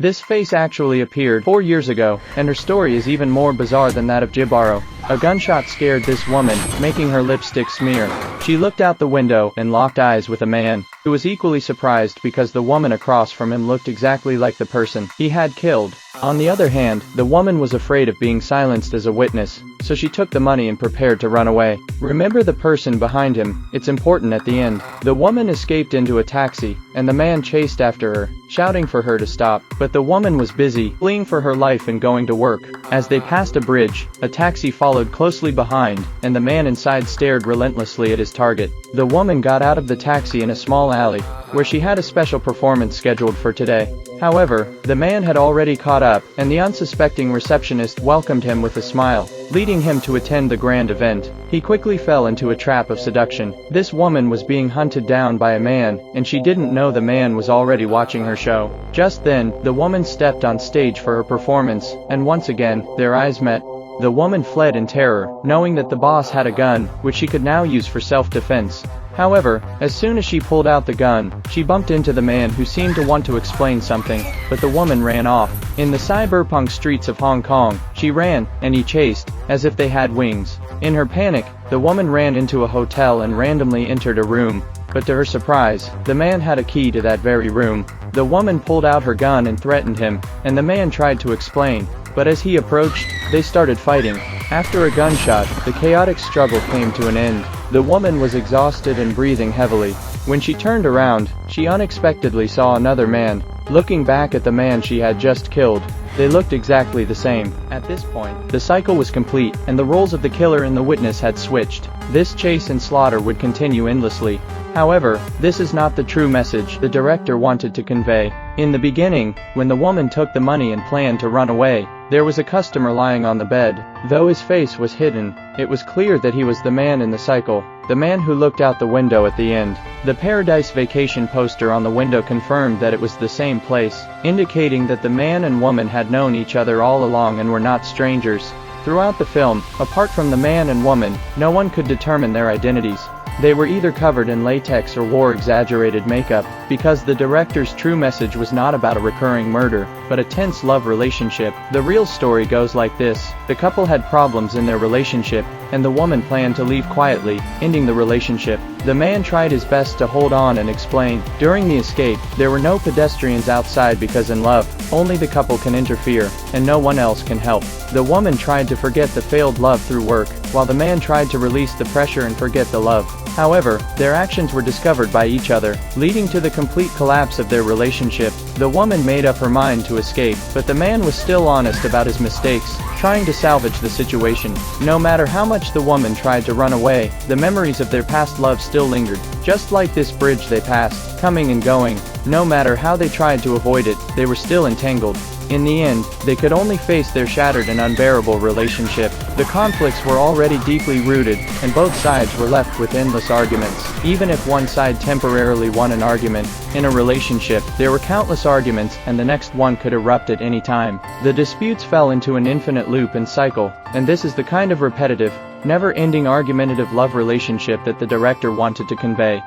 This face actually appeared 4 years ago, and her story is even more bizarre than that of Jibaro. A gunshot scared this woman, making her lipstick smear. She looked out the window and locked eyes with a man, who was equally surprised because the woman across from him looked exactly like the person he had killed. On the other hand, the woman was afraid of being silenced as a witness, so she took the money and prepared to run away. Remember the person behind him, it's important at the end. The woman escaped into a taxi, and the man chased after her, shouting for her to stop, but the woman was busy, fleeing for her life and going to work. As they passed a bridge, a taxi followed closely behind, and the man inside stared relentlessly at his target. The woman got out of the taxi in a small alley, where she had a special performance scheduled for today. However, the man had already caught up, and the unsuspecting receptionist welcomed him with a smile, leading him to attend the grand event. He quickly fell into a trap of seduction. This woman was being hunted down by a man, and she didn't know the man was already watching her show. Just then, the woman stepped on stage for her performance, and once again, their eyes met. The woman fled in terror, knowing that the boss had a gun, which she could now use for self-defense. However, as soon as she pulled out the gun, she bumped into the man who seemed to want to explain something, but the woman ran off. In the cyberpunk streets of Hong Kong, she ran, and he chased, as if they had wings. In her panic, the woman ran into a hotel and randomly entered a room, but to her surprise, the man had a key to that very room. The woman pulled out her gun and threatened him, and the man tried to explain, but as he approached, they started fighting. After a gunshot, the chaotic struggle came to an end. The woman was exhausted and breathing heavily. When she turned around, she unexpectedly saw another man. Looking back at the man she had just killed, they looked exactly the same. At this point, the cycle was complete, and the roles of the killer and the witness had switched. This chase and slaughter would continue endlessly. However, this is not the true message the director wanted to convey. In the beginning, when the woman took the money and planned to run away, there was a customer lying on the bed. Though his face was hidden, it was clear that he was the man in the cycle, the man who looked out the window at the end. The Paradise Vacation poster on the window confirmed that it was the same place, indicating that the man and woman had known each other all along and were not strangers. Throughout the film, apart from the man and woman, no one could determine their identities. They were either covered in latex or wore exaggerated makeup, because the director's true message was not about a recurring murder, but a tense love relationship. The real story goes like this: the couple had problems in their relationship, and the woman planned to leave quietly, ending the relationship. The man tried his best to hold on and explain. During the escape, there were no pedestrians outside because in love, only the couple can interfere, and no one else can help. The woman tried to forget the failed love through work, while the man tried to release the pressure and forget the love. However, their actions were discovered by each other, leading to the complete collapse of their relationship. The woman made up her mind to escape, but the man was still honest about his mistakes, trying to salvage the situation. No matter how much the woman tried to run away, the memories of their past love still lingered. Just like this bridge they passed, coming and going, no matter how they tried to avoid it, they were still entangled. In the end, they could only face their shattered and unbearable relationship. The conflicts were already deeply rooted, and both sides were left with endless arguments. Even if one side temporarily won an argument, in a relationship, there were countless arguments, and the next one could erupt at any time. The disputes fell into an infinite loop and cycle, and this is the kind of repetitive, never-ending argumentative love relationship that the director wanted to convey.